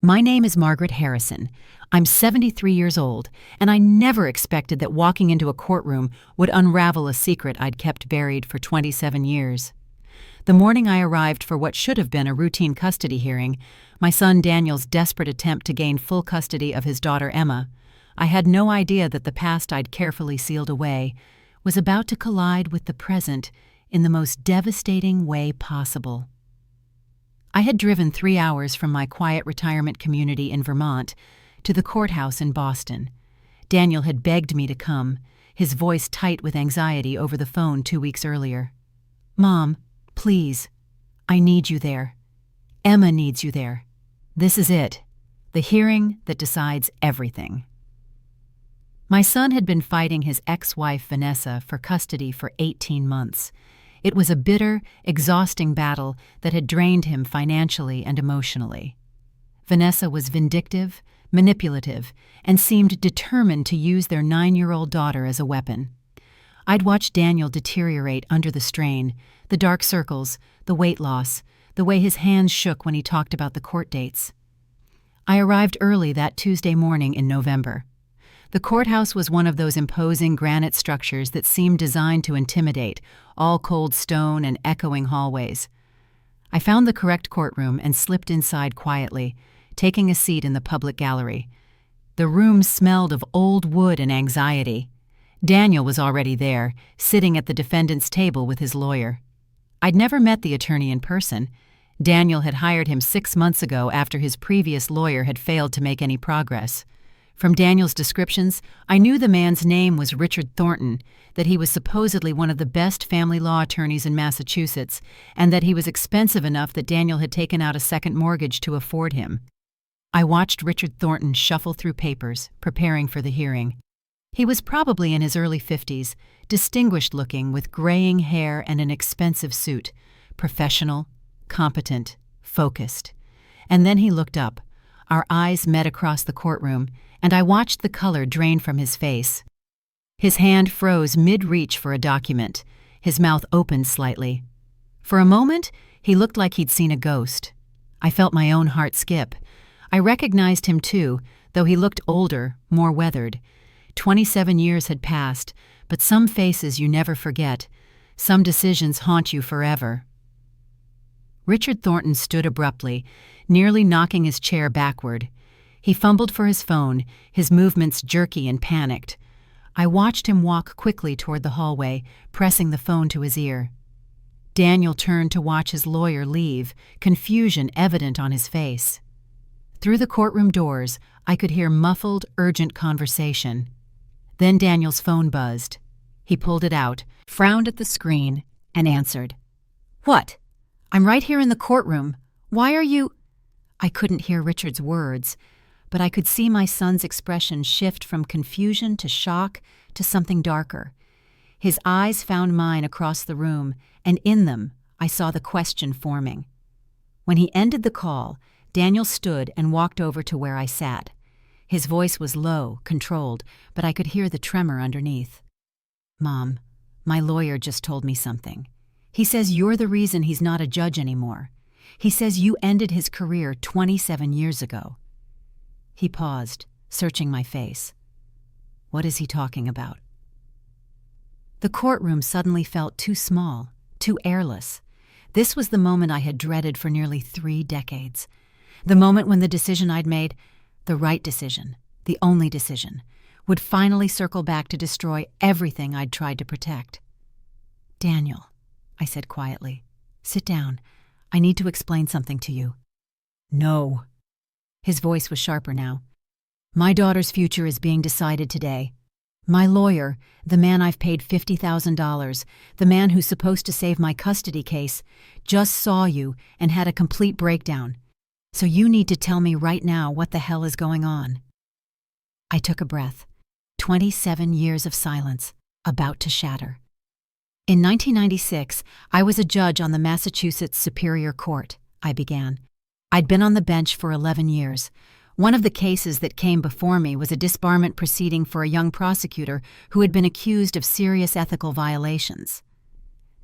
My name is Margaret Harrison. I'm 73 years old, and I never expected that walking into a courtroom would unravel a secret I'd kept buried for 27 years. The morning I arrived for what should have been a routine custody hearing, my son Daniel's desperate attempt to gain full custody of his daughter Emma, I had no idea that the past I'd carefully sealed away was about to collide with the present in the most devastating way possible. I had driven 3 hours from my quiet retirement community in Vermont to the courthouse in Boston. Daniel had begged me to come, his voice tight with anxiety over the phone 2 weeks earlier. "Mom, please, I need you there. Emma needs you there. This is it, the hearing that decides everything." My son had been fighting his ex-wife Vanessa for custody for 18 months. It was a bitter, exhausting battle that had drained him financially and emotionally. Vanessa was vindictive, manipulative, and seemed determined to use their 9-year-old daughter as a weapon. I'd watched Daniel deteriorate under the strain, the dark circles, the weight loss, the way his hands shook when he talked about the court dates. I arrived early that Tuesday morning in November. The courthouse was one of those imposing granite structures that seemed designed to intimidate, all cold stone and echoing hallways. I found the correct courtroom and slipped inside quietly, taking a seat in the public gallery. The room smelled of old wood and anxiety. Daniel was already there, sitting at the defendant's table with his lawyer. I'd never met the attorney in person. Daniel had hired him 6 months ago after his previous lawyer had failed to make any progress. From Daniel's descriptions, I knew the man's name was Richard Thornton, that he was supposedly one of the best family law attorneys in Massachusetts, and that he was expensive enough that Daniel had taken out a second mortgage to afford him. I watched Richard Thornton shuffle through papers, preparing for the hearing. He was probably in his early 50s, distinguished-looking with graying hair and an expensive suit, professional, competent, focused. And then he looked up. Our eyes met across the courtroom, and I watched the color drain from his face. His hand froze mid-reach for a document. His mouth opened slightly. For a moment, he looked like he'd seen a ghost. I felt my own heart skip. I recognized him too, though he looked older, more weathered. 27 years had passed, but some faces you never forget. Some decisions haunt you forever. Richard Thornton stood abruptly, nearly knocking his chair backward. He fumbled for his phone, his movements jerky and panicked. I watched him walk quickly toward the hallway, pressing the phone to his ear. Daniel turned to watch his lawyer leave, confusion evident on his face. Through the courtroom doors, I could hear muffled, urgent conversation. Then Daniel's phone buzzed. He pulled it out, frowned at the screen, and answered. "What? I'm right here in the courtroom. Why are you—" I couldn't hear Richard's words, but I could see my son's expression shift from confusion to shock to something darker. His eyes found mine across the room, and in them I saw the question forming. When he ended the call, Daniel stood and walked over to where I sat. His voice was low, controlled, but I could hear the tremor underneath. "Mom, my lawyer just told me something. He says you're the reason he's not a judge anymore. He says you ended his career 27 years ago." He paused, searching my face. What is he talking about? The courtroom suddenly felt too small, too airless. This was the moment I had dreaded for nearly 3 decades. The moment when the decision I'd made, the right decision, the only decision, would finally circle back to destroy everything I'd tried to protect. "Daniel," I said quietly, "sit down. I need to explain something to you." "No." His voice was sharper now. "My daughter's future is being decided today. My lawyer, the man I've paid $50,000, the man who's supposed to save my custody case, just saw you and had a complete breakdown. So you need to tell me right now what the hell is going on." I took a breath. 27 years of silence, about to shatter. In 1996, I was a judge on the Massachusetts Superior Court, I began. I'd been on the bench for 11 years. One of the cases that came before me was a disbarment proceeding for a young prosecutor who had been accused of serious ethical violations.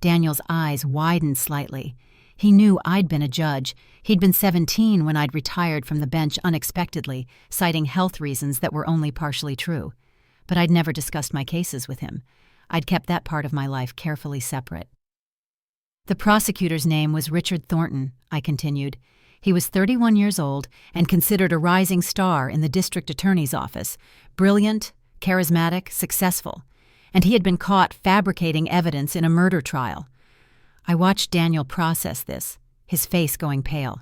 Daniel's eyes widened slightly. He knew I'd been a judge. He'd been 17 when I'd retired from the bench unexpectedly, citing health reasons that were only partially true. But I'd never discussed my cases with him. I'd kept that part of my life carefully separate. The prosecutor's name was Richard Thornton, I continued. He was 31 years old and considered a rising star in the district attorney's office, brilliant, charismatic, successful, and he had been caught fabricating evidence in a murder trial. I watched Daniel process this, his face going pale.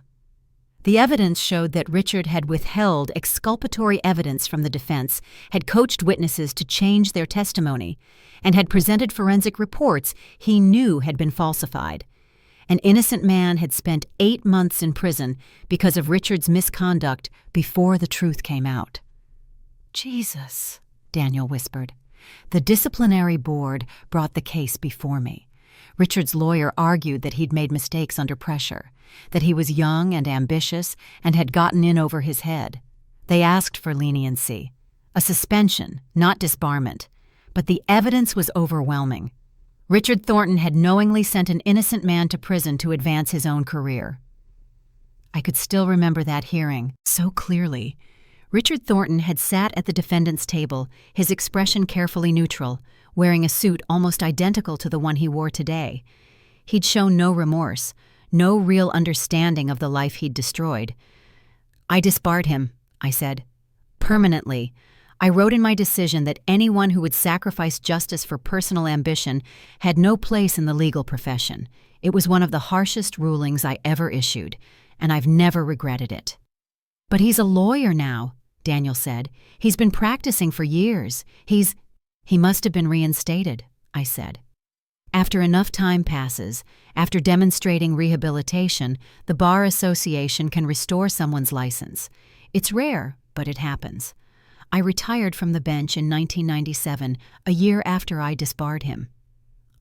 The evidence showed that Richard had withheld exculpatory evidence from the defense, had coached witnesses to change their testimony, and had presented forensic reports he knew had been falsified. An innocent man had spent 8 months in prison because of Richard's misconduct before the truth came out. "Jesus," Daniel whispered. The disciplinary board brought the case before me. Richard's lawyer argued that he'd made mistakes under pressure, that he was young and ambitious and had gotten in over his head. They asked for leniency, a suspension, not disbarment, but the evidence was overwhelming. Richard Thornton had knowingly sent an innocent man to prison to advance his own career. I could still remember that hearing so clearly. Richard Thornton had sat at the defendant's table, his expression carefully neutral, wearing a suit almost identical to the one he wore today. He'd shown no remorse, no real understanding of the life he'd destroyed. "I disbarred him," I said. "Permanently. I wrote in my decision that anyone who would sacrifice justice for personal ambition had no place in the legal profession. It was one of the harshest rulings I ever issued, and I've never regretted it." "But he's a lawyer now," Daniel said. "He's been practicing for years. He must have been reinstated," I said. After enough time passes, after demonstrating rehabilitation, the Bar Association can restore someone's license. It's rare, but it happens. I retired from the bench in 1997, a year after I disbarred him.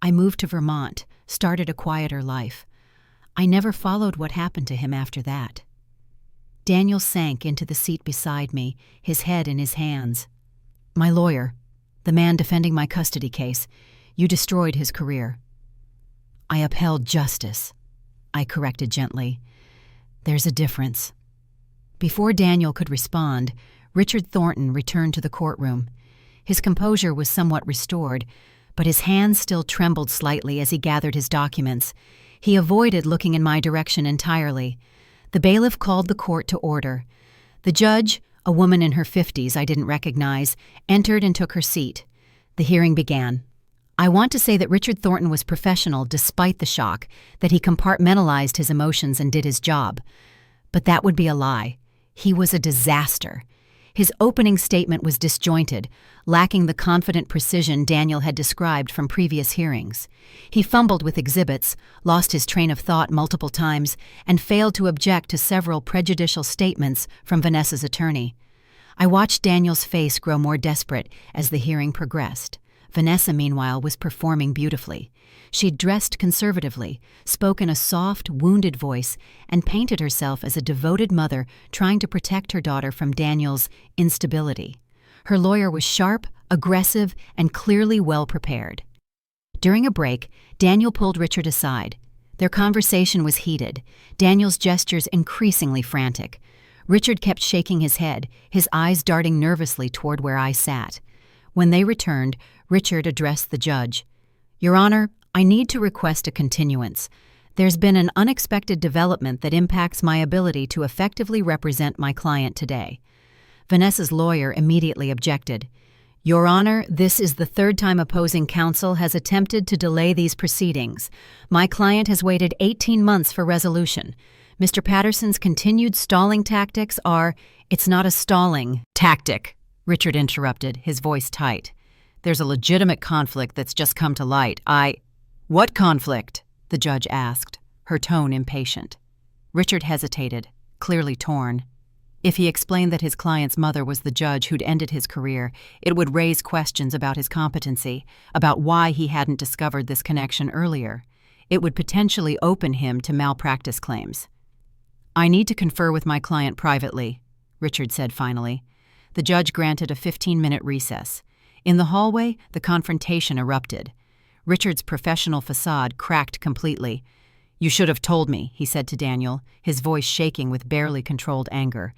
I moved to Vermont, started a quieter life. I never followed what happened to him after that. Daniel sank into the seat beside me, his head in his hands. "My lawyer, the man defending my custody case, you destroyed his career." "I upheld justice," I corrected gently. "There's a difference." Before Daniel could respond, Richard Thornton returned to the courtroom. His composure was somewhat restored, but his hands still trembled slightly as he gathered his documents. He avoided looking in my direction entirely. The bailiff called the court to order. The judge, a woman in her 50s I didn't recognize, entered and took her seat. The hearing began. I want to say that Richard Thornton was professional despite the shock, that he compartmentalized his emotions and did his job. But that would be a lie. He was a disaster. His opening statement was disjointed, lacking the confident precision Daniel had described from previous hearings. He fumbled with exhibits, lost his train of thought multiple times, and failed to object to several prejudicial statements from Vanessa's attorney. I watched Daniel's face grow more desperate as the hearing progressed. Vanessa, meanwhile, was performing beautifully. She'd dressed conservatively, spoke in a soft, wounded voice, and painted herself as a devoted mother trying to protect her daughter from Daniel's instability. Her lawyer was sharp, aggressive, and clearly well-prepared. During a break, Daniel pulled Richard aside. Their conversation was heated, Daniel's gestures increasingly frantic. Richard kept shaking his head, his eyes darting nervously toward where I sat. When they returned, Richard addressed the judge. "Your Honor, I need to request a continuance. There's been an unexpected development that impacts my ability to effectively represent my client today." Vanessa's lawyer immediately objected. "Your Honor, this is the third time opposing counsel has attempted to delay these proceedings. My client has waited 18 months for resolution. Mr. Patterson's continued stalling tactics are—" "It's not a stalling tactic," Richard interrupted, his voice tight. "There's a legitimate conflict that's just come to light. What conflict?" the judge asked, her tone impatient. Richard hesitated, clearly torn. If he explained that his client's mother was the judge who'd ended his career, it would raise questions about his competency, about why he hadn't discovered this connection earlier. It would potentially open him to malpractice claims. "I need to confer with my client privately," Richard said finally. The judge granted a 15-minute recess. In the hallway, the confrontation erupted. Richard's professional facade cracked completely. "You should have told me," he said to Daniel, his voice shaking with barely controlled anger.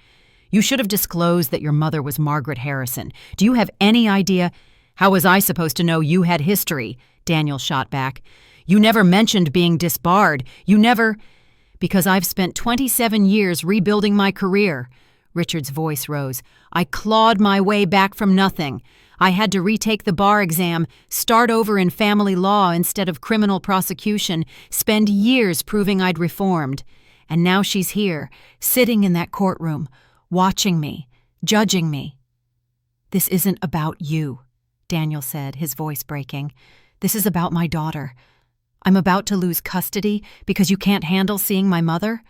"You should have disclosed that your mother was Margaret Harrison. Do you have any idea—" "How was I supposed to know you had history?" Daniel shot back. "You never mentioned being disbarred. You never—" "Because I've spent 27 years rebuilding my career." Richard's voice rose. "I clawed my way back from nothing. I had to retake the bar exam, start over in family law instead of criminal prosecution, spend years proving I'd reformed. And now she's here, sitting in that courtroom, watching me, judging me." "This isn't about you," Daniel said, his voice breaking. "This is about my daughter. I'm about to lose custody because you can't handle seeing my mother?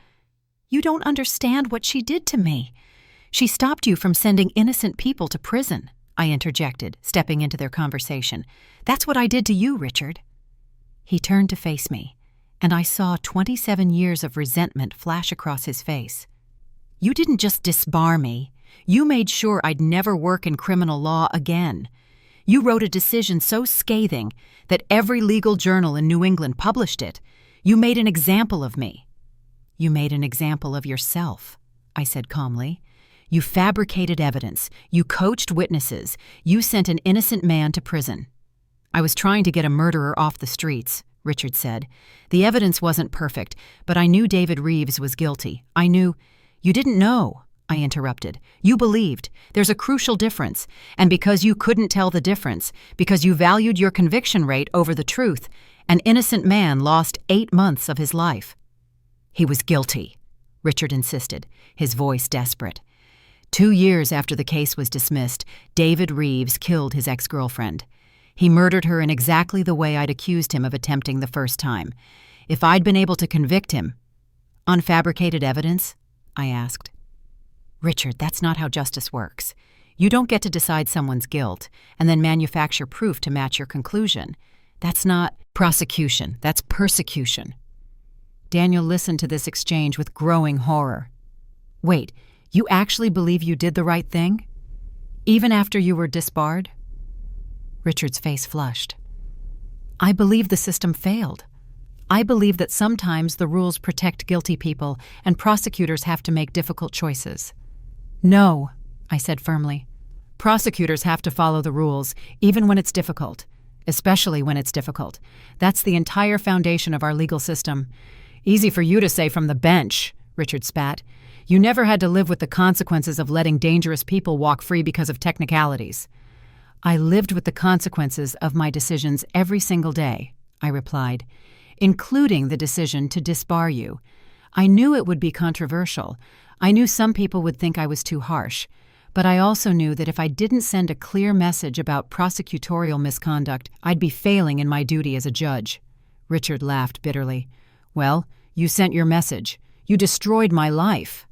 You don't understand what she did to me. She stopped you from sending innocent people to prison," I interjected, stepping into their conversation. "That's what I did to you, Richard." He turned to face me, and I saw 27 years of resentment flash across his face. "You didn't just disbar me. You made sure I'd never work in criminal law again. You wrote a decision so scathing that every legal journal in New England published it. You made an example of me." "You made an example of yourself," I said calmly. "You fabricated evidence. You coached witnesses. You sent an innocent man to prison." "I was trying to get a murderer off the streets," Richard said. "The evidence wasn't perfect, but I knew David Reeves was guilty. I knew—" "You didn't know," I interrupted. "You believed. There's a crucial difference. And because you couldn't tell the difference, because you valued your conviction rate over the truth, an innocent man lost 8 months of his life." "He was guilty," Richard insisted, his voice desperate. 2 years after the case was dismissed, David Reeves killed his ex-girlfriend. He murdered her in exactly the way I'd accused him of attempting the first time. If I'd been able to convict him— "On fabricated evidence?" I asked. "Richard, that's not how justice works. You don't get to decide someone's guilt and then manufacture proof to match your conclusion. That's not prosecution, that's persecution." Daniel listened to this exchange with growing horror. "Wait, you actually believe you did the right thing? Even after you were disbarred?" Richard's face flushed. "I believe the system failed. I believe that sometimes the rules protect guilty people and prosecutors have to make difficult choices." "No," I said firmly. "Prosecutors have to follow the rules, even when it's difficult, especially when it's difficult. That's the entire foundation of our legal system." "Easy for you to say from the bench," Richard spat. "You never had to live with the consequences of letting dangerous people walk free because of technicalities." "I lived with the consequences of my decisions every single day," I replied, "including the decision to disbar you. I knew it would be controversial. I knew some people would think I was too harsh. But I also knew that if I didn't send a clear message about prosecutorial misconduct, I'd be failing in my duty as a judge." Richard laughed bitterly. "Well, you sent your message. You destroyed my life."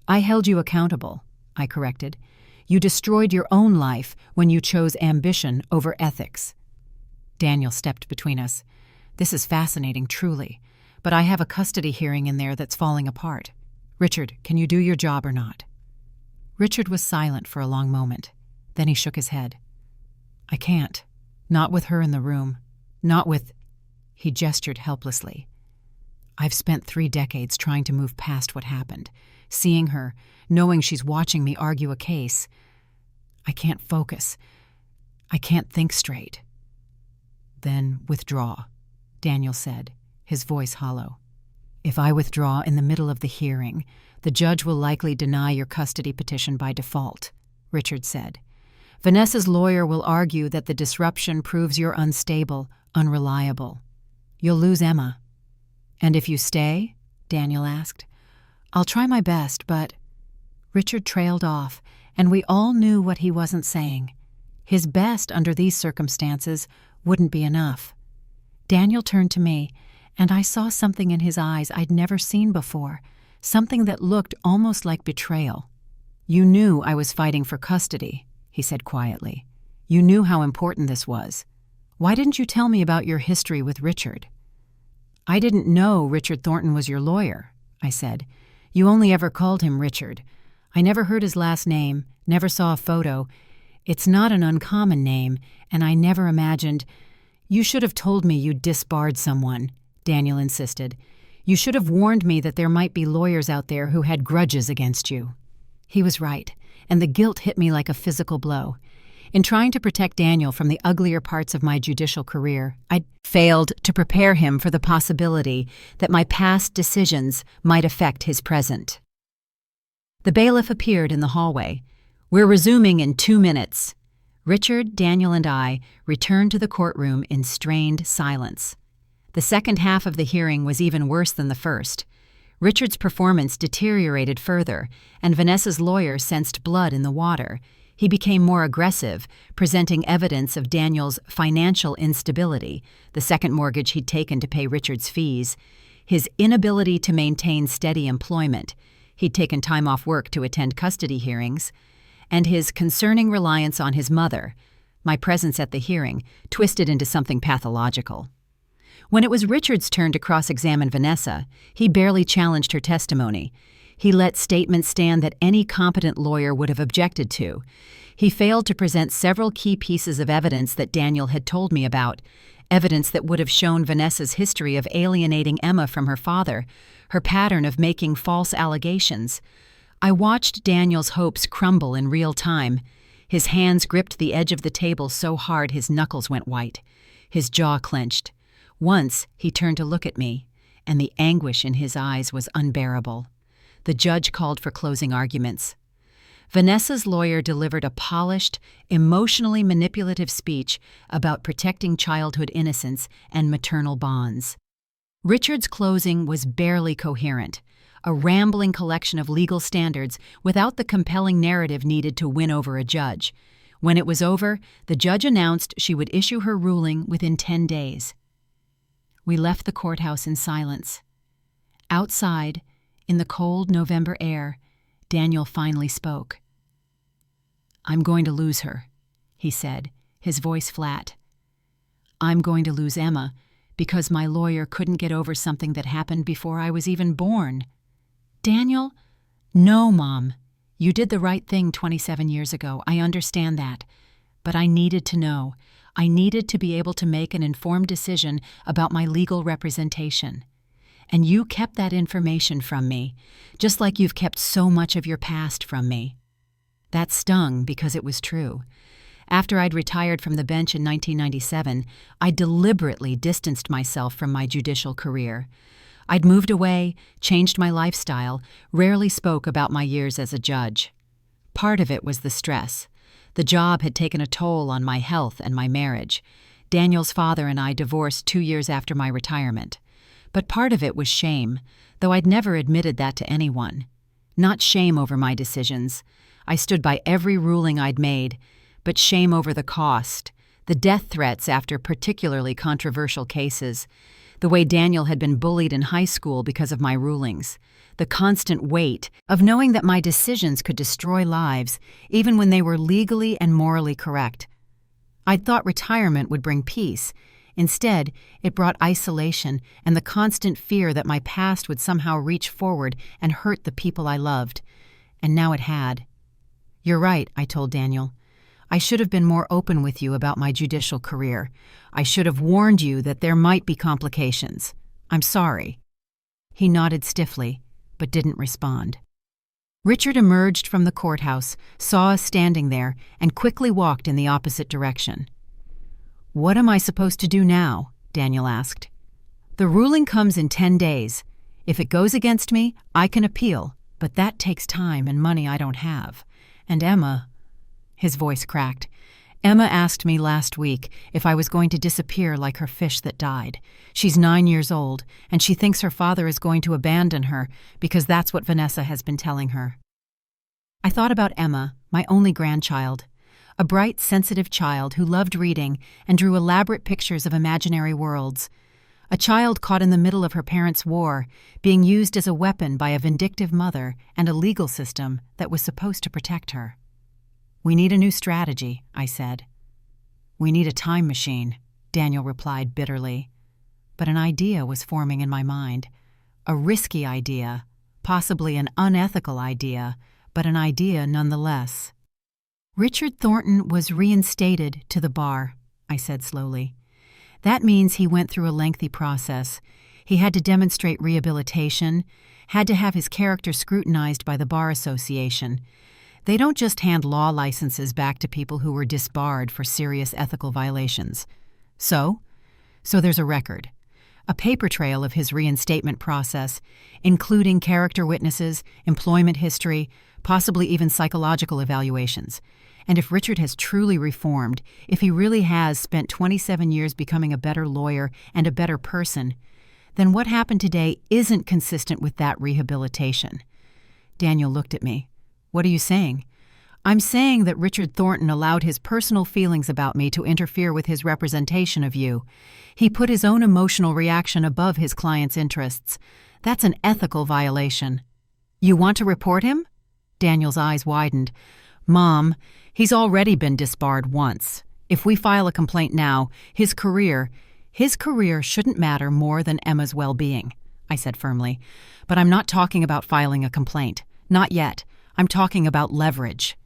"I held you accountable," I corrected. "You destroyed your own life when you chose ambition over ethics." Daniel stepped between us. "This is fascinating, truly. But I have a custody hearing in there that's falling apart. Richard, can you do your job or not?" Richard was silent for a long moment. Then he shook his head. "I can't. Not with her in the room. Not with—" He gestured helplessly. "I've spent 3 decades trying to move past what happened, seeing her, knowing she's watching me argue a case. I can't focus. I can't think straight." "Then withdraw," Daniel said, his voice hollow. "If I withdraw in the middle of the hearing, the judge will likely deny your custody petition by default," Richard said. "Vanessa's lawyer will argue that the disruption proves you're unstable, unreliable. You'll lose Emma." "And if you stay?" Daniel asked. "I'll try my best, but—" Richard trailed off, and we all knew what he wasn't saying. His best under these circumstances wouldn't be enough. Daniel turned to me, and I saw something in his eyes I'd never seen before, something that looked almost like betrayal. "You knew I was fighting for custody," he said quietly. "You knew how important this was. Why didn't you tell me about your history with Richard?" "I didn't know Richard Thornton was your lawyer," I said. "You only ever called him Richard. I never heard his last name, never saw a photo. It's not an uncommon name, and I never imagined—" "You should have told me you'd disbarred someone," Daniel insisted. You should have warned me that there might be lawyers out there who had grudges against you." He was right, and the guilt hit me like a physical blow. In trying to protect Daniel from the uglier parts of my judicial career, I'd failed to prepare him for the possibility that my past decisions might affect his present. The bailiff appeared in the hallway. "We're resuming in 2 minutes." Richard, Daniel, and I returned to the courtroom in strained silence. The second half of the hearing was even worse than the first. Richard's performance deteriorated further, and Vanessa's lawyer sensed blood in the water. He became more aggressive, presenting evidence of Daniel's financial instability, the second mortgage he'd taken to pay Richard's fees, his inability to maintain steady employment — he'd taken time off work to attend custody hearings — and his concerning reliance on his mother. My presence at the hearing twisted into something pathological. When it was Richard's turn to cross-examine Vanessa, he barely challenged her testimony. He let statements stand that any competent lawyer would have objected to. He failed to present several key pieces of evidence that Daniel had told me about, evidence that would have shown Vanessa's history of alienating Emma from her father, her pattern of making false allegations. I watched Daniel's hopes crumble in real time. His hands gripped the edge of the table so hard his knuckles went white. His jaw clenched. Once he turned to look at me, and the anguish in his eyes was unbearable. The judge called for closing arguments. Vanessa's lawyer delivered a polished, emotionally manipulative speech about protecting childhood innocence and maternal bonds. Richard's closing was barely coherent, a rambling collection of legal standards without the compelling narrative needed to win over a judge. When it was over, the judge announced she would issue her ruling within 10 days. We left the courthouse in silence. Outside, in the cold November air, Daniel finally spoke. "I'm going to lose her," he said, his voice flat. "I'm going to lose Emma because my lawyer couldn't get over something that happened before I was even born." "Daniel?" "No, Mom. You did the right thing 27 years ago. I understand that. But I needed to know. I needed to be able to make an informed decision about my legal representation. And you kept that information from me, just like you've kept so much of your past from me." That stung because it was true. After I'd retired from the bench in 1997, I deliberately distanced myself from my judicial career. I'd moved away, changed my lifestyle, rarely spoke about my years as a judge. Part of it was the stress. The job had taken a toll on my health and my marriage. Daniel's father and I divorced 2 years after my retirement. But part of it was shame, though I'd never admitted that to anyone. Not shame over my decisions. I stood by every ruling I'd made, but shame over the cost, the death threats after particularly controversial cases, the way Daniel had been bullied in high school because of my rulings, the constant weight of knowing that my decisions could destroy lives, even when they were legally and morally correct. I'd thought retirement would bring peace. Instead, it brought isolation and the constant fear that my past would somehow reach forward and hurt the people I loved. And now it had. "You're right," I told Daniel. "I should have been more open with you about my judicial career. I should have warned you that there might be complications. I'm sorry." He nodded stiffly, but didn't respond. Richard emerged from the courthouse, saw us standing there, and quickly walked in the opposite direction. "What am I supposed to do now?" Daniel asked. "The ruling comes in 10 days. If it goes against me, I can appeal, but that takes time and money I don't have. And Emma—" His voice cracked. "Emma asked me last week if I was going to disappear like her fish that died. She's 9 years old, and she thinks her father is going to abandon her because that's what Vanessa has been telling her." I thought about Emma, my only grandchild, a bright, sensitive child who loved reading and drew elaborate pictures of imaginary worlds. A child caught in the middle of her parents' war, being used as a weapon by a vindictive mother and a legal system that was supposed to protect her. "We need a new strategy," I said. "We need a time machine," Daniel replied bitterly. But an idea was forming in my mind. A risky idea, possibly an unethical idea, but an idea nonetheless. "Richard Thornton was reinstated to the bar," I said slowly. "That means he went through a lengthy process. He had to demonstrate rehabilitation, had to have his character scrutinized by the Bar Association. They don't just hand law licenses back to people who were disbarred for serious ethical violations. So there's a record. A paper trail of his reinstatement process, including character witnesses, employment history, possibly even psychological evaluations. And if Richard has truly reformed, if he really has spent 27 years becoming a better lawyer and a better person, then what happened today isn't consistent with that rehabilitation. Daniel looked at me. What are you saying? I'm saying that Richard Thornton allowed his personal feelings about me to interfere with his representation of you. He put his own emotional reaction above his client's interests. That's an ethical violation. You want to report him? Daniel's eyes widened. Mom, he's already been disbarred once. If we file a complaint now, his career shouldn't matter more than Emma's well-being, I said firmly. But I'm not talking about filing a complaint. Not yet. I'm talking about leverage.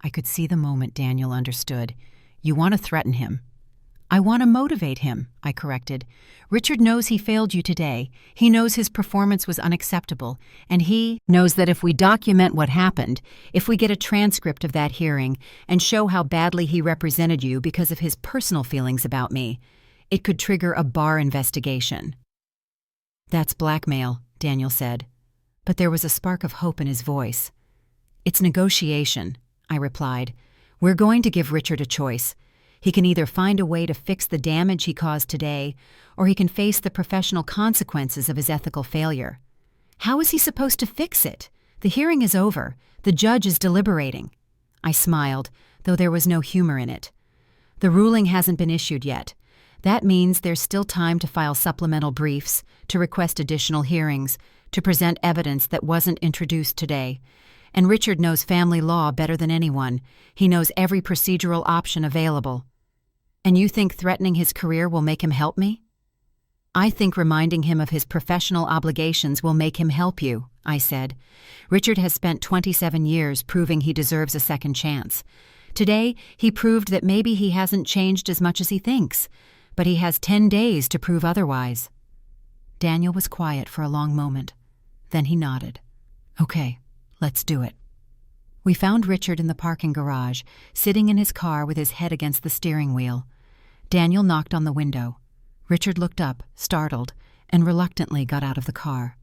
I could see the moment Daniel understood. You want to threaten him. I want to motivate him, I corrected. Richard knows he failed you today. He knows his performance was unacceptable. And he knows that if we document what happened, if we get a transcript of that hearing and show how badly he represented you because of his personal feelings about me, it could trigger a bar investigation. That's blackmail, Daniel said. But there was a spark of hope in his voice. It's negotiation, I replied. We're going to give Richard a choice. He can either find a way to fix the damage he caused today, or he can face the professional consequences of his ethical failure. How is he supposed to fix it? The hearing is over. The judge is deliberating. I smiled, though there was no humor in it. The ruling hasn't been issued yet. That means there's still time to file supplemental briefs, to request additional hearings, to present evidence that wasn't introduced today. And Richard knows family law better than anyone. He knows every procedural option available. And you think threatening his career will make him help me? I think reminding him of his professional obligations will make him help you, I said. Richard has spent 27 years proving he deserves a second chance. Today, he proved that maybe he hasn't changed as much as he thinks, but he has 10 days to prove otherwise. Daniel was quiet for a long moment. Then he nodded. Okay, let's do it. We found Richard in the parking garage, sitting in his car with his head against the steering wheel. Daniel knocked on the window. Richard looked up, startled, and reluctantly got out of the car.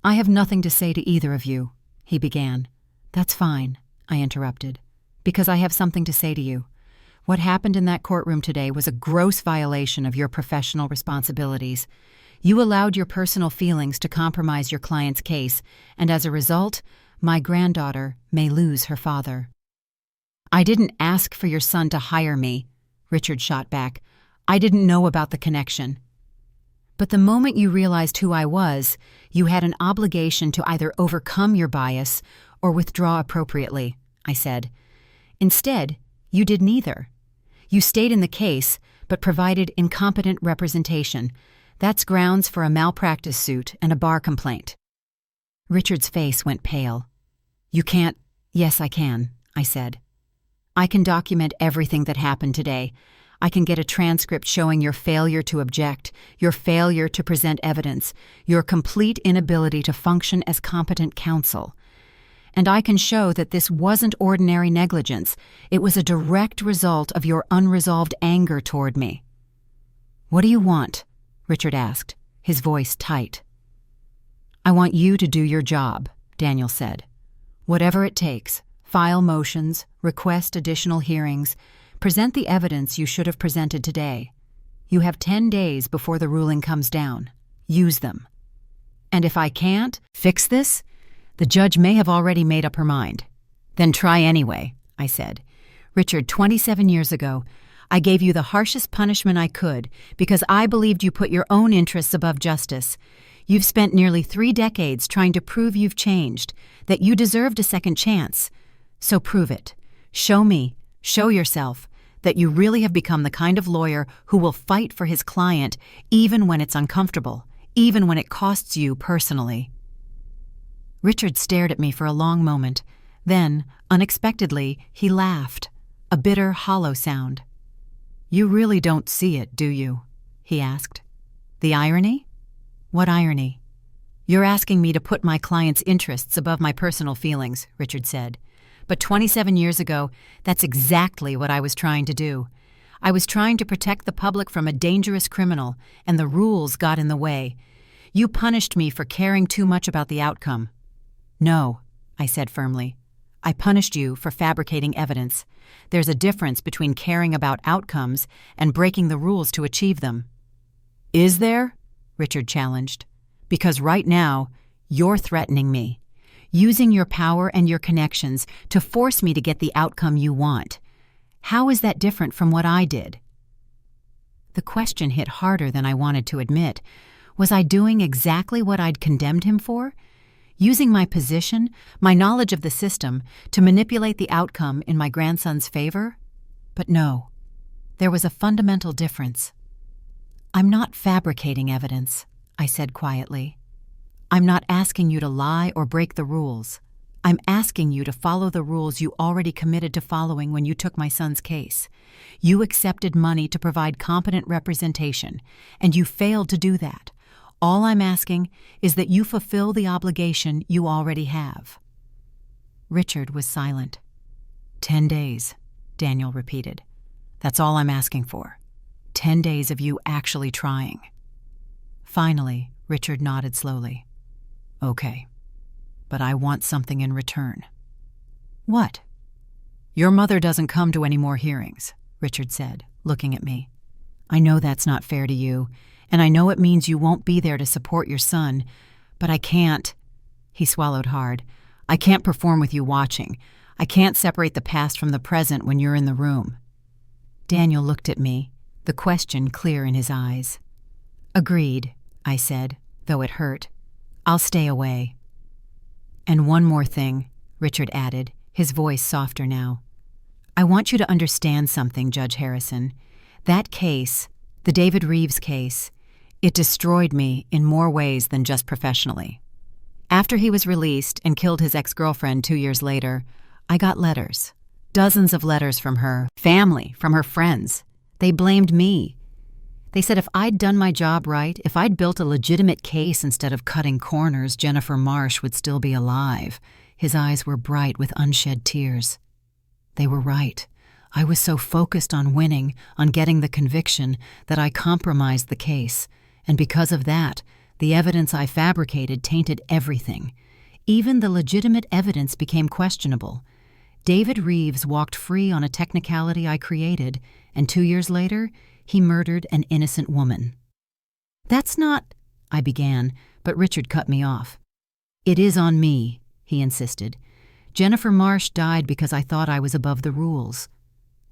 I have nothing to say to either of you, he began. That's fine, I interrupted, because I have something to say to you. What happened in that courtroom today was a gross violation of your professional responsibilities. You allowed your personal feelings to compromise your client's case, and as a result, my granddaughter may lose her father. I didn't ask for your son to hire me, Richard shot back. I didn't know about the connection. But the moment you realized who I was, you had an obligation to either overcome your bias or withdraw appropriately, I said. Instead, you did neither. You stayed in the case, but provided incompetent representation. That's grounds for a malpractice suit and a bar complaint. Richard's face went pale. You can't— Yes, I can, I said. I can document everything that happened today. I can get a transcript showing your failure to object, your failure to present evidence, your complete inability to function as competent counsel. And I can show that this wasn't ordinary negligence. It was a direct result of your unresolved anger toward me. What do you want? Richard asked, his voice tight. I want you to do your job, Daniel said. Whatever it takes, file motions, request additional hearings, present the evidence you should have presented today. You have 10 days before the ruling comes down. Use them. And if I can't fix this, the judge may have already made up her mind. Then try anyway, I said. Richard, 27 years ago, I gave you the harshest punishment I could because I believed you put your own interests above justice. You've spent nearly 3 decades trying to prove you've changed, that you deserved a second chance. So prove it. Show me, show yourself, that you really have become the kind of lawyer who will fight for his client even when it's uncomfortable, even when it costs you personally. Richard stared at me for a long moment. Then, unexpectedly, he laughed, a bitter, hollow sound. You really don't see it, do you? He asked. The irony? What irony. You're asking me to put my client's interests above my personal feelings, Richard said. But 27 years ago, that's exactly what I was trying to do. I was trying to protect the public from a dangerous criminal, and the rules got in the way. You punished me for caring too much about the outcome. No, I said firmly. I punished you for fabricating evidence. There's a difference between caring about outcomes and breaking the rules to achieve them. Is there? Richard challenged. Because right now, you're threatening me, using your power and your connections to force me to get the outcome you want. How is that different from what I did? The question hit harder than I wanted to admit. Was I doing exactly what I'd condemned him for? Using my position, my knowledge of the system, to manipulate the outcome in my grandson's favor? But no, there was a fundamental difference. I'm not fabricating evidence, I said quietly. I'm not asking you to lie or break the rules. I'm asking you to follow the rules you already committed to following when you took my son's case. You accepted money to provide competent representation, and you failed to do that. All I'm asking is that you fulfill the obligation you already have. Richard was silent. 10 days, Daniel repeated. That's all I'm asking for. 10 days of you actually trying. Finally, Richard nodded slowly. Okay, but I want something in return. What? Your mother doesn't come to any more hearings, Richard said, looking at me. I know that's not fair to you, and I know it means you won't be there to support your son, but I can't. He swallowed hard. I can't perform with you watching. I can't separate the past from the present when you're in the room. Daniel looked at me, the question clear in his eyes. Agreed, I said, though it hurt. I'll stay away. And one more thing, Richard added, his voice softer now. I want you to understand something, Judge Harrison. That case, the David Reeves case, it destroyed me in more ways than just professionally. After he was released and killed his ex-girlfriend 2 years later, I got letters. Dozens of letters from her family, from her friends. They blamed me. They said if I'd done my job right, if I'd built a legitimate case instead of cutting corners, Jennifer Marsh would still be alive. His eyes were bright with unshed tears. They were right. I was so focused on winning, on getting the conviction, that I compromised the case. And because of that, the evidence I fabricated tainted everything. Even the legitimate evidence became questionable. David Reeves walked free on a technicality I created, and 2 years later, he murdered an innocent woman. That's not, I began, but Richard cut me off. It is on me, he insisted. Jennifer Marsh died because I thought I was above the rules.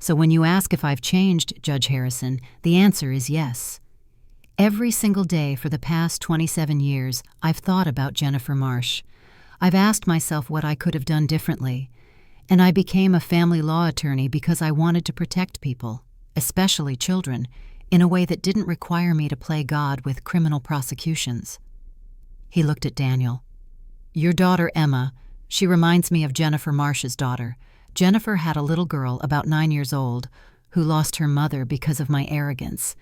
So when you ask if I've changed, Judge Harrison, the answer is yes. Every single day for the past 27 years, I've thought about Jennifer Marsh. I've asked myself what I could have done differently. And I became a family law attorney because I wanted to protect people, especially children, in a way that didn't require me to play God with criminal prosecutions. He looked at Daniel. Your daughter, Emma, she reminds me of Jennifer Marsh's daughter. Jennifer had a little girl about 9 years old who lost her mother because of my arrogance.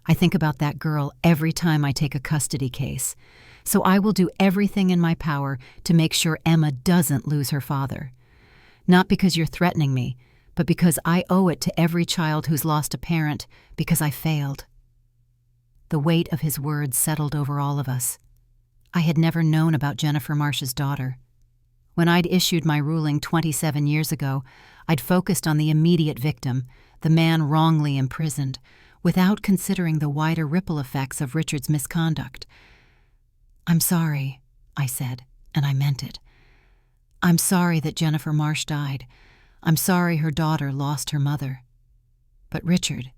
I think about that girl every time I take a custody case. So I will do everything in my power to make sure Emma doesn't lose her father. Not because you're threatening me, but because I owe it to every child who's lost a parent because I failed. The weight of his words settled over all of us. I had never known about Jennifer Marsh's daughter. When I'd issued my ruling 27 years ago, I'd focused on the immediate victim, the man wrongly imprisoned, without considering the wider ripple effects of Richard's misconduct. I'm sorry, I said, and I meant it. I'm sorry that Jennifer Marsh died. I'm sorry her daughter lost her mother. But Richard,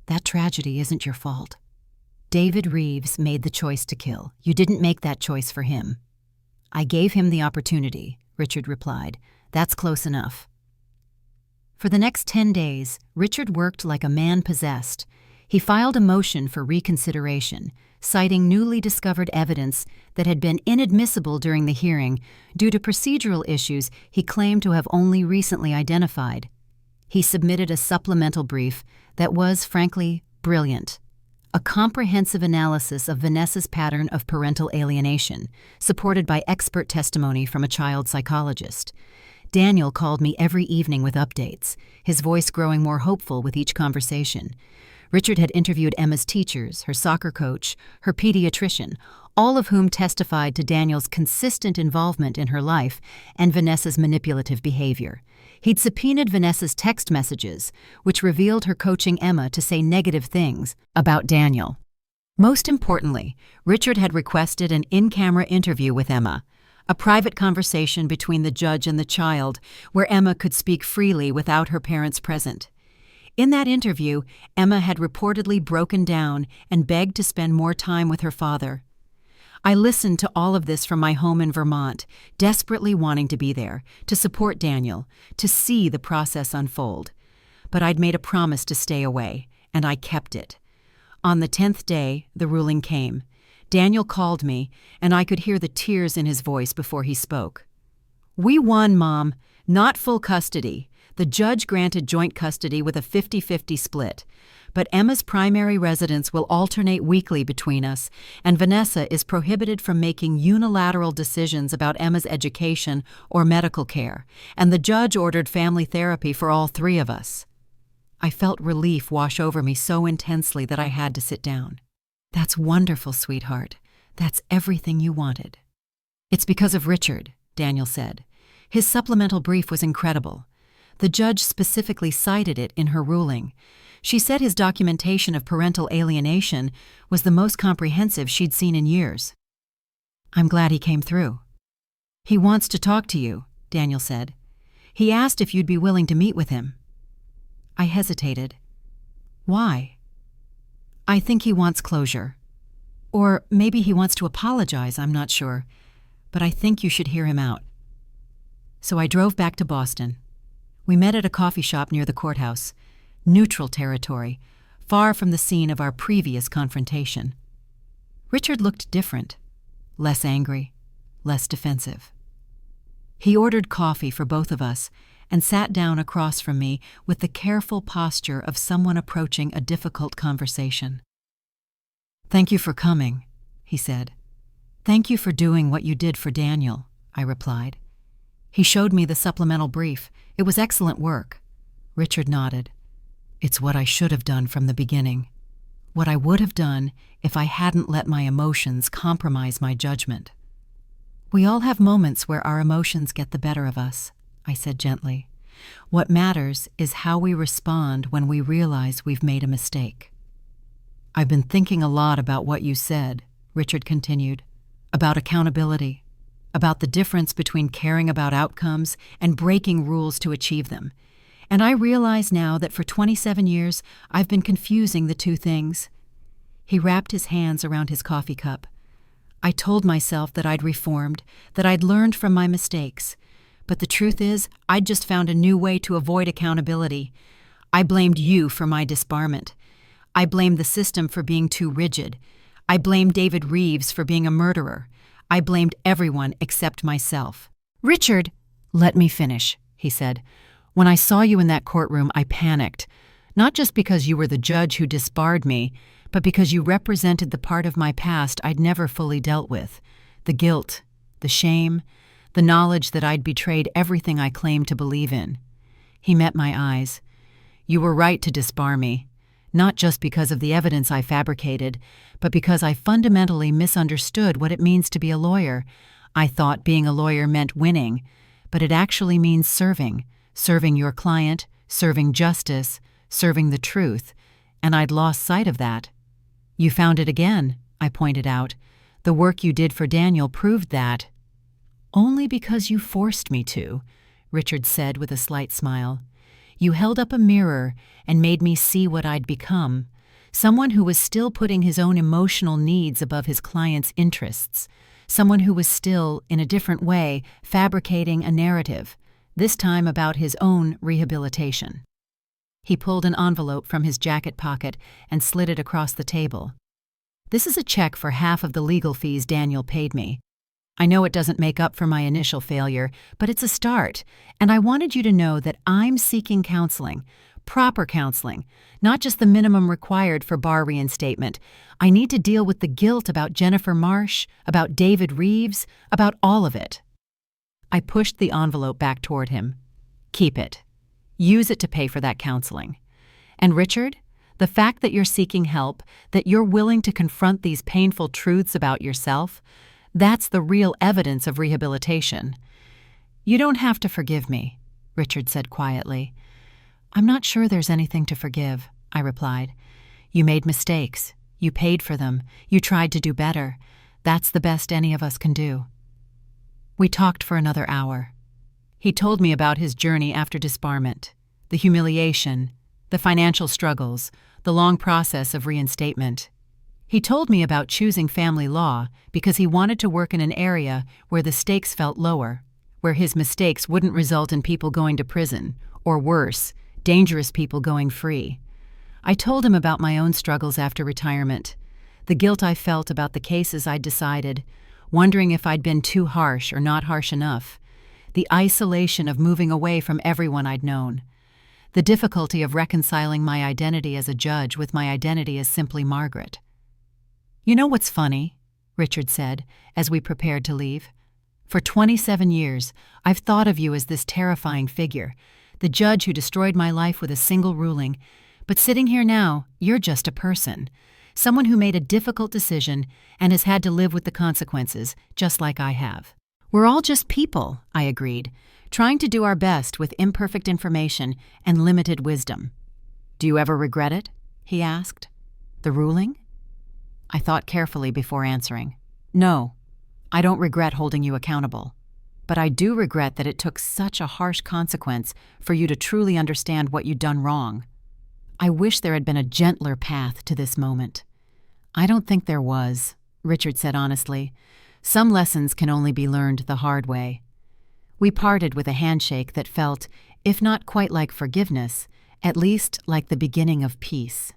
that tragedy isn't your fault. David Reeves made the choice to kill. You didn't make that choice for him. I gave him the opportunity, Richard replied. That's close enough. For the next 10 days, Richard worked like a man possessed. He filed a motion for reconsideration, citing newly discovered evidence that had been inadmissible during the hearing due to procedural issues he claimed to have only recently identified. He submitted a supplemental brief that was, frankly, brilliant. a comprehensive analysis of Vanessa's pattern of parental alienation, supported by expert testimony from a child psychologist. Daniel called me every evening with updates, his voice growing more hopeful with each conversation. Richard had interviewed Emma's teachers, her soccer coach, her pediatrician, all of whom testified to Daniel's consistent involvement in her life and Vanessa's manipulative behavior. He'd subpoenaed Vanessa's text messages, which revealed her coaching Emma to say negative things about Daniel. Most importantly, Richard had requested an in-camera interview with Emma, a private conversation between the judge and the child, where Emma could speak freely without her parents present. In that interview, Emma had reportedly broken down and begged to spend more time with her father. I listened to all of this from my home in Vermont, desperately wanting to be there, to support Daniel, to see the process unfold. But I'd made a promise to stay away, and I kept it. On the 10th day, the ruling came. Daniel called me, and I could hear the tears in his voice before he spoke. "We won, Mom. Not full custody. The judge granted joint custody with a 50-50 split. But Emma's primary residence will alternate weekly between us, and Vanessa is prohibited from making unilateral decisions about Emma's education or medical care, and the judge ordered family therapy for all three of us." I felt relief wash over me so intensely that I had to sit down. "That's wonderful, sweetheart. That's everything you wanted." "It's because of Richard," Daniel said. "His supplemental brief was incredible. The judge specifically cited it in her ruling. She said his documentation of parental alienation was the most comprehensive she'd seen in years." "I'm glad he came through." "He wants to talk to you," Daniel said. "He asked if you'd be willing to meet with him." I hesitated. "Why?" "I think he wants closure. Or maybe he wants to apologize, I'm not sure. But I think you should hear him out." So I drove back to Boston. We met at a coffee shop near the courthouse. Neutral territory, far from the scene of our previous confrontation. Richard looked different, less angry, less defensive. He ordered coffee for both of us and sat down across from me with the careful posture of someone approaching a difficult conversation. "Thank you for coming," he said. "Thank you for doing what you did for Daniel," I replied. He showed me the supplemental brief. It was excellent work. Richard nodded. "It's what I should have done from the beginning. What I would have done if I hadn't let my emotions compromise my judgment." "We all have moments where our emotions get the better of us," I said gently. "What matters is how we respond when we realize we've made a mistake." "I've been thinking a lot about what you said," Richard continued, "about accountability, about the difference between caring about outcomes and breaking rules to achieve them. And I realize now that for 27 years, I've been confusing the two things." He wrapped his hands around his coffee cup. "I told myself that I'd reformed, that I'd learned from my mistakes. But the truth is, I'd just found a new way to avoid accountability. I blamed you for my disbarment. I blamed the system for being too rigid. I blamed David Reeves for being a murderer. I blamed everyone except myself." "Richard," "Let me finish," he said. "When I saw you in that courtroom, I panicked. Not just because you were the judge who disbarred me, but because you represented the part of my past I'd never fully dealt with. The guilt, the shame, the knowledge that I'd betrayed everything I claimed to believe in." He met my eyes. "You were right to disbar me. Not just because of the evidence I fabricated, but because I fundamentally misunderstood what it means to be a lawyer. I thought being a lawyer meant winning, but it actually means serving your client, serving justice, serving the truth, and I'd lost sight of that." "You found it again," I pointed out. "The work you did for Daniel proved that." "Only because you forced me to," Richard said with a slight smile. "You held up a mirror and made me see what I'd become, someone who was still putting his own emotional needs above his client's interests, someone who was still, in a different way, fabricating a narrative, this time about his own rehabilitation." He pulled an envelope from his jacket pocket and slid it across the table. "This is a check for half of the legal fees Daniel paid me. I know it doesn't make up for my initial failure, but it's a start, and I wanted you to know that I'm seeking counseling, Proper counseling, not just the minimum required for bar reinstatement. I need to deal with the guilt about Jennifer Marsh, about David Reeves, about all of it. I pushed the envelope back toward him. Keep it. Use it to pay for that counseling. And Richard, the fact that you're seeking help, that you're willing to confront these painful truths about yourself, that's the real evidence of rehabilitation. You don't have to forgive me, Richard said quietly. I'm not sure there's anything to forgive, I replied. You made mistakes. You paid for them. You tried to do better. That's the best any of us can do. We talked for another hour. He told me about his journey after disbarment, the humiliation, the financial struggles, the long process of reinstatement. He told me about choosing family law because he wanted to work in an area where the stakes felt lower, where his mistakes wouldn't result in people going to prison, or worse, dangerous people going free. I told him about my own struggles after retirement, the guilt I felt about the cases I'd decided, wondering if I'd been too harsh or not harsh enough, the isolation of moving away from everyone I'd known, the difficulty of reconciling my identity as a judge with my identity as simply Margaret. You know what's funny? Richard said, as we prepared to leave. For 27 years, I've thought of you as this terrifying figure, the judge who destroyed my life with a single ruling, but sitting here now, you're just a person, someone who made a difficult decision and has had to live with the consequences, just like I have. We're all just people, I agreed, trying to do our best with imperfect information and limited wisdom. Do you ever regret it? He asked. The ruling? I thought carefully before answering. No, I don't regret holding you accountable. But I do regret that it took such a harsh consequence for you to truly understand what you'd done wrong. I wish there had been a gentler path to this moment. I don't think there was, Richard said honestly. Some lessons can only be learned the hard way. We parted with a handshake that felt, if not quite like forgiveness, at least like the beginning of peace.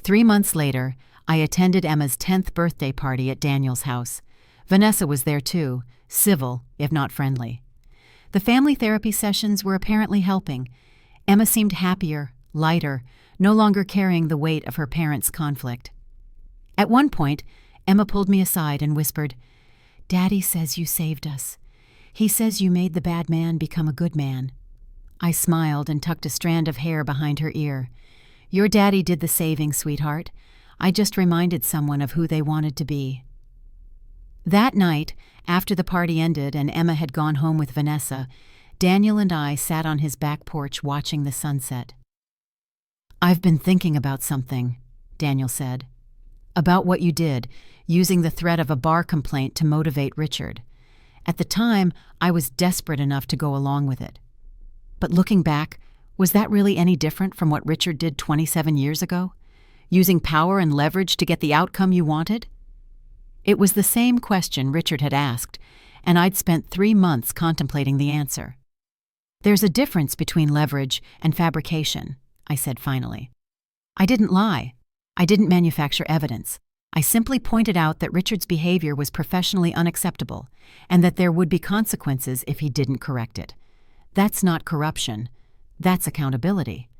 3 months later, I attended Emma's 10th birthday party at Daniel's house. Vanessa was there too, civil, if not friendly. The family therapy sessions were apparently helping. Emma seemed happier, lighter, no longer carrying the weight of her parents' conflict. At one point, Emma pulled me aside and whispered, "Daddy says you saved us. He says you made the bad man become a good man." I smiled and tucked a strand of hair behind her ear. "Your daddy did the saving, sweetheart. I just reminded someone of who they wanted to be." That night, after the party ended and Emma had gone home with Vanessa, Daniel and I sat on his back porch watching the sunset. "I've been thinking about something," Daniel said. "About what you did, using the threat of a bar complaint to motivate Richard. At the time, I was desperate enough to go along with it. But looking back, was that really any different from what Richard did 27 years ago? Using power and leverage to get the outcome you wanted?" It was the same question Richard had asked, and I'd spent 3 months contemplating the answer. "There's a difference between leverage and fabrication," I said finally. "I didn't lie. I didn't manufacture evidence. I simply pointed out that Richard's behavior was professionally unacceptable and that there would be consequences if he didn't correct it. That's not corruption. That's accountability."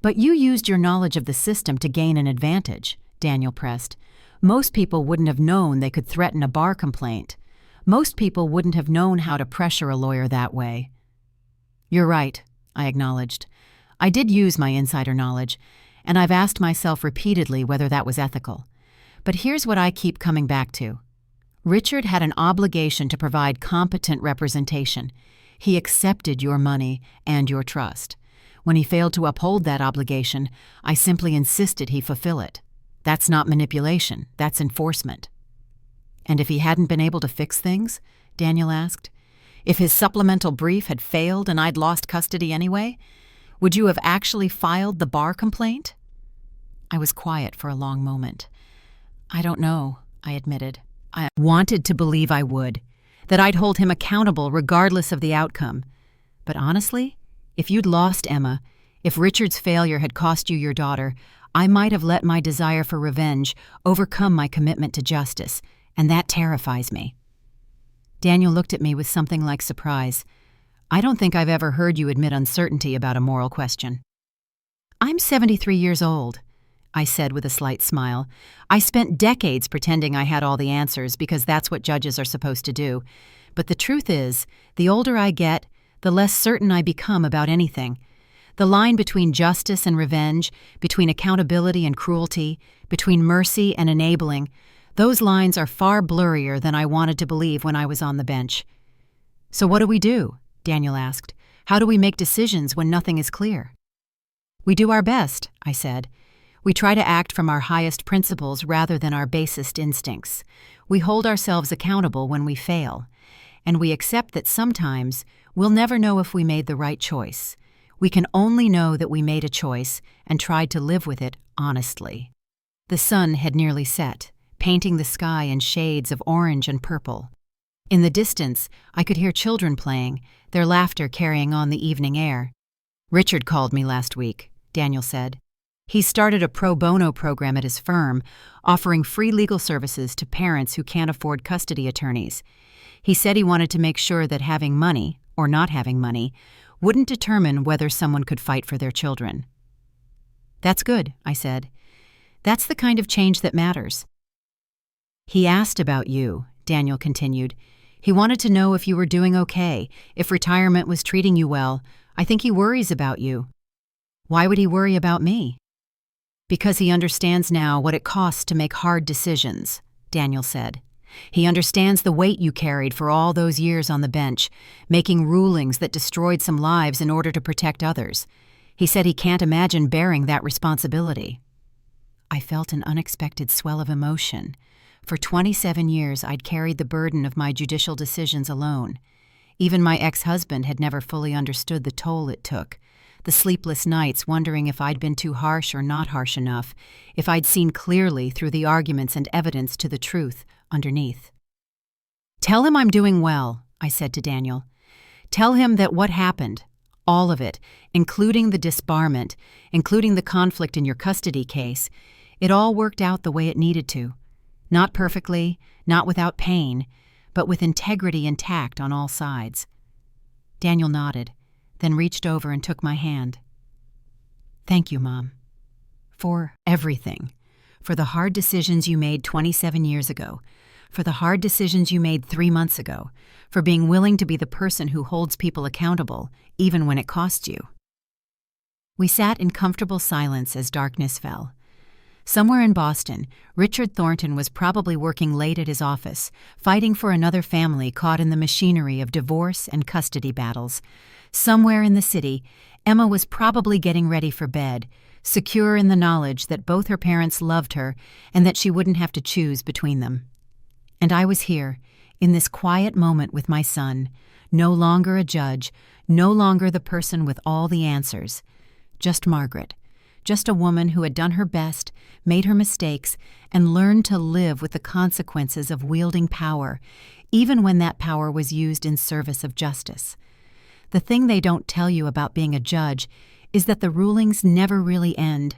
"But you used your knowledge of the system to gain an advantage," Daniel pressed. "Most people wouldn't have known they could threaten a bar complaint. Most people wouldn't have known how to pressure a lawyer that way." "You're right," I acknowledged. "I did use my insider knowledge, and I've asked myself repeatedly whether that was ethical. But here's what I keep coming back to. Richard had an obligation to provide competent representation. He accepted your money and your trust. When he failed to uphold that obligation, I simply insisted he fulfill it. That's not manipulation, that's enforcement." "And if he hadn't been able to fix things?" Daniel asked. "If his supplemental brief had failed and I'd lost custody anyway? Would you have actually filed the bar complaint?" I was quiet for a long moment. "I don't know," I admitted. I wanted to believe I would, that I'd hold him accountable regardless of the outcome. But honestly, if you'd lost Emma, if Richard's failure had cost you your daughter, I might have let my desire for revenge overcome my commitment to justice, and that terrifies me. Daniel looked at me with something like surprise. "I don't think I've ever heard you admit uncertainty about a moral question." I'm 73 years old, I said with a slight smile. I spent decades pretending I had all the answers because that's what judges are supposed to do. But the truth is, the older I get, the less certain I become about anything. The line between justice and revenge, between accountability and cruelty, between mercy and enabling, those lines are far blurrier than I wanted to believe when I was on the bench. "So what do we do?" Daniel asked. "How do we make decisions when nothing is clear?" "We do our best," I said. "We try to act from our highest principles rather than our basest instincts. We hold ourselves accountable when we fail. And we accept that sometimes we'll never know if we made the right choice. We can only know that we made a choice and tried to live with it honestly." The sun had nearly set, painting the sky in shades of orange and purple. In the distance, I could hear children playing, their laughter carrying on the evening air. "Richard called me last week," Daniel said. "He started a pro bono program at his firm, offering free legal services to parents who can't afford custody attorneys. He said he wanted to make sure that having money, or not having money, wouldn't determine whether someone could fight for their children." "That's good," I said. "That's the kind of change that matters." "He asked about you," Daniel continued. "He wanted to know if you were doing okay, if retirement was treating you well. I think he worries about you." "Why would he worry about me?" "Because he understands now what it costs to make hard decisions," Daniel said. "He understands the weight you carried for all those years on the bench, making rulings that destroyed some lives in order to protect others. He said he can't imagine bearing that responsibility." I felt an unexpected swell of emotion. For 27 years, I'd carried the burden of my judicial decisions alone. Even my ex-husband had never fully understood the toll it took. The sleepless nights wondering if I'd been too harsh or not harsh enough, if I'd seen clearly through the arguments and evidence to the truth underneath. "Tell him I'm doing well," I said to Daniel. "Tell him that what happened, all of it, including the disbarment, including the conflict in your custody case, it all worked out the way it needed to. Not perfectly, not without pain, but with integrity intact on all sides." Daniel nodded, then reached over and took my hand. "Thank you, Mom. For everything. For the hard decisions you made 27 years ago. For the hard decisions you made 3 months ago. For being willing to be the person who holds people accountable, even when it costs you." We sat in comfortable silence as darkness fell. Somewhere in Boston, Richard Thornton was probably working late at his office, fighting for another family caught in the machinery of divorce and custody battles. Somewhere in the city, Emma was probably getting ready for bed, secure in the knowledge that both her parents loved her and that she wouldn't have to choose between them. And I was here, in this quiet moment with my son, no longer a judge, no longer the person with all the answers. Just Margaret. Just a woman who had done her best, made her mistakes, and learned to live with the consequences of wielding power, even when that power was used in service of justice. The thing they don't tell you about being a judge is that the rulings never really end.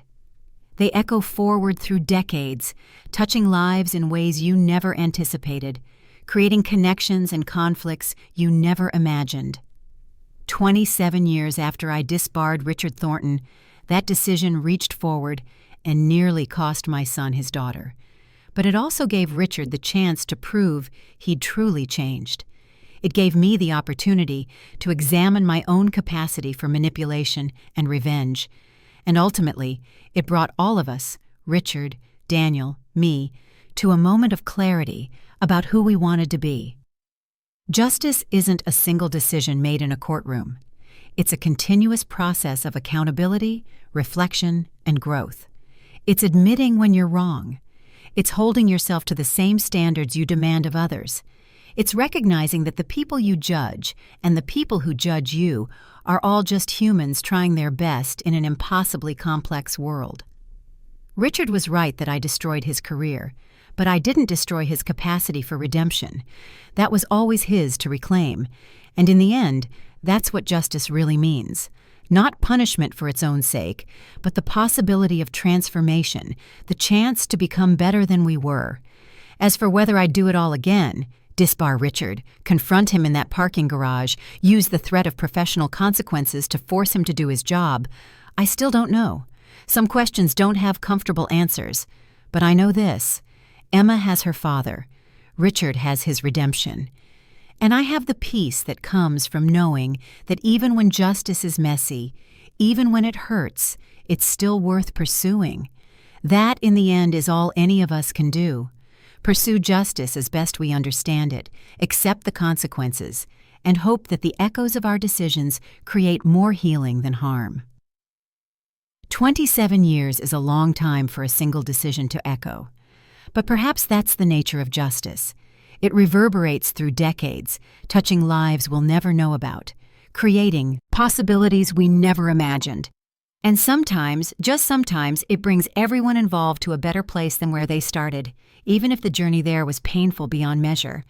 They echo forward through decades, touching lives in ways you never anticipated, creating connections and conflicts you never imagined. 27 years after I disbarred Richard Thornton, that decision reached forward and nearly cost my son his daughter. But it also gave Richard the chance to prove he'd truly changed. It gave me the opportunity to examine my own capacity for manipulation and revenge. And ultimately, it brought all of us, Richard, Daniel, me, to a moment of clarity about who we wanted to be. Justice isn't a single decision made in a courtroom. It's a continuous process of accountability, reflection, and growth. It's admitting when you're wrong. It's holding yourself to the same standards you demand of others. It's recognizing that the people you judge and the people who judge you are all just humans trying their best in an impossibly complex world. Richard was right that I destroyed his career, but I didn't destroy his capacity for redemption. That was always his to reclaim, and in the end, that's what justice really means. Not punishment for its own sake, but the possibility of transformation, the chance to become better than we were. As for whether I'd do it all again, disbar Richard, confront him in that parking garage, use the threat of professional consequences to force him to do his job, I still don't know. Some questions don't have comfortable answers, but I know this: Emma has her father, Richard has his redemption, and I have the peace that comes from knowing that even when justice is messy, even when it hurts, it's still worth pursuing. That, in the end, is all any of us can do. Pursue justice as best we understand it, accept the consequences, and hope that the echoes of our decisions create more healing than harm. 27 years is a long time for a single decision to echo. But perhaps that's the nature of justice. It reverberates through decades, touching lives we'll never know about, creating possibilities we never imagined. And sometimes, just sometimes, it brings everyone involved to a better place than where they started, even if the journey there was painful beyond measure.